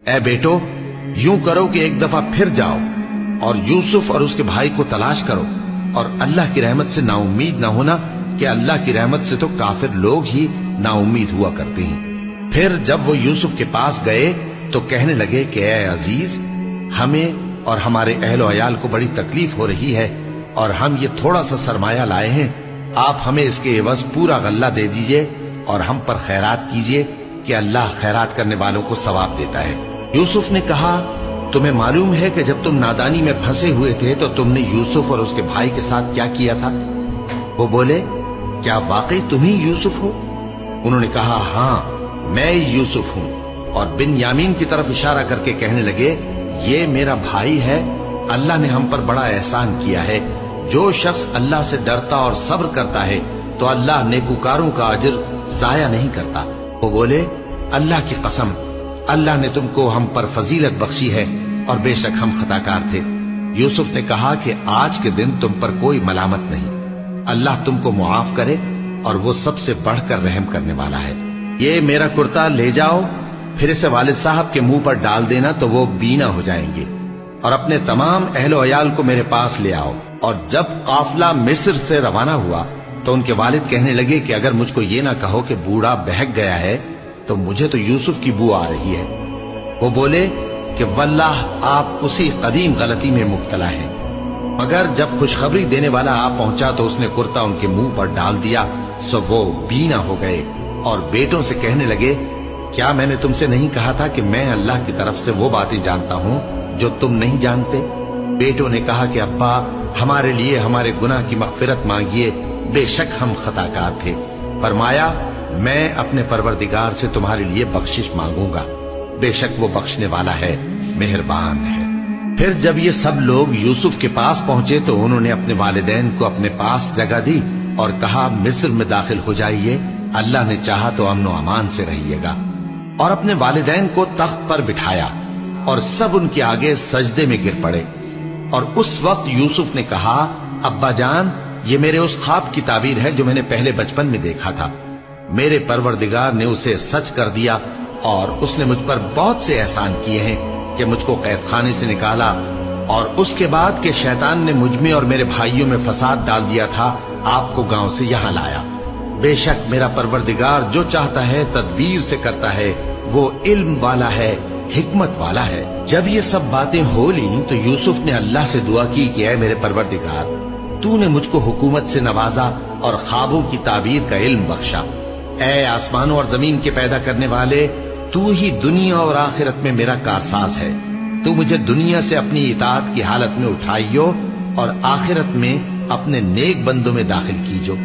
اے بیٹو، یوں کرو کہ ایک دفعہ پھر جاؤ اور یوسف اور اس کے بھائی کو تلاش کرو، اور اللہ کی رحمت سے نا امید نہ ہونا کہ اللہ کی رحمت سے تو کافر لوگ ہی نا امید ہوا کرتے ہیں۔ پھر جب وہ یوسف کے پاس گئے تو کہنے لگے کہ اے عزیز، ہمیں اور ہمارے اہل و عیال کو بڑی تکلیف ہو رہی ہے، اور ہم یہ تھوڑا سا سرمایہ لائے ہیں، آپ ہمیں اس کے عوض پورا غلہ دے دیجئے اور ہم پر خیرات کیجئے کہ اللہ خیرات کرنے والوں کو ثواب دیتا ہے۔ یوسف نے کہا، تمہیں معلوم ہے کہ جب تم نادانی میں پھنسے ہوئے تھے تو تم نے یوسف اور اس کے بھائی کے ساتھ کیا کیا تھا؟ وہ بولے، کیا واقعی تم ہی یوسف ہو؟ انہوں نے کہا، ہاں میں یوسف ہوں، اور بن یامین کی طرف اشارہ کر کے کہنے لگے، یہ میرا بھائی ہے، اللہ نے ہم پر بڑا احسان کیا ہے۔ جو شخص اللہ سے ڈرتا اور صبر کرتا ہے تو اللہ نیکوکاروں کا اجر ضائع نہیں کرتا۔ وہ بولے، اللہ کی قسم، اللہ نے تم کو ہم پر فضیلت بخشی ہے، اور بے شک ہم خطا کار تھے۔ یوسف نے کہا کہ آج کے دن تم پر کوئی ملامت نہیں، اللہ تم کو معاف کرے، اور وہ سب سے بڑھ کر رحم کرنے والا ہے۔ یہ میرا کرتا لے جاؤ، پھر اسے والد صاحب کے منہ پر ڈال دینا تو وہ بینا ہو جائیں گے، اور اپنے تمام اہل و عیال کو میرے پاس لے آؤ۔ اور جب قافلہ مصر سے روانہ ہوا تو ان کے والد کہنے لگے کہ اگر مجھ کو یہ نہ کہو کہ بوڑھا بہک گیا ہے تو مجھے تو یوسف کی بو آ رہی ہے۔ وہ بولے کہ واللہ آپ اسی قدیم غلطی میں مبتلا ہیں۔ مگر جب خوشخبری دینے والا آ پہنچا تو اس نے کرتا ان کے منہ پر ڈال دیا، سو وہ بینا ہو گئے، اور بیٹوں سے کہنے لگے، کیا میں نے تم سے نہیں کہا تھا کہ میں اللہ کی طرف سے وہ باتیں جانتا ہوں جو تم نہیں جانتے؟ بیٹوں نے کہا کہ ابا، ہمارے لیے ہمارے گناہ کی مغفرت مانگیے، بے شک ہم خطا کار تھے۔ فرمایا، میں اپنے پروردگار سے تمہارے لیے بخشش مانگوں گا، بے شک وہ بخشنے والا ہے، مہربان ہے۔ پھر جب یہ سب لوگ یوسف کے پاس پہنچے تو انہوں نے اپنے والدین کو اپنے پاس جگہ دی اور کہا، مصر میں داخل ہو جائیے، اللہ نے چاہا تو امن و امان سے رہیے گا۔ اور اپنے والدین کو تخت پر بٹھایا، اور سب ان کے آگے سجدے میں گر پڑے۔ اور اس وقت یوسف نے کہا، ابا جان، یہ میرے اس خواب کی تعبیر ہے جو میں نے پہلے بچپن میں دیکھا تھا۔ میرے پروردگار نے اسے سچ کر دیا، اور اس نے مجھ پر بہت سے احسان کیے ہیں کہ مجھ کو قید خانے سے نکالا، اور اس کے بعد کہ شیطان نے مجھ میں اور میرے بھائیوں میں فساد ڈال دیا تھا، آپ کو گاؤں سے یہاں لایا۔ بے شک میرا پروردگار جو چاہتا ہے تدبیر سے کرتا ہے، وہ علم والا ہے، حکمت والا ہے۔ جب یہ سب باتیں ہو لیں تو یوسف نے اللہ سے دعا کی کہ اے میرے پروردگار، تو نے مجھ کو حکومت سے نوازا اور خوابوں کی تعبیر کا علم بخشا۔ اے آسمانوں اور زمین کے پیدا کرنے والے، تو ہی دنیا اور آخرت میں میرا کارساز ہے۔ تو مجھے دنیا سے اپنی اطاعت کی حالت میں اٹھائیو، اور آخرت میں اپنے نیک بندوں میں داخل کیجو۔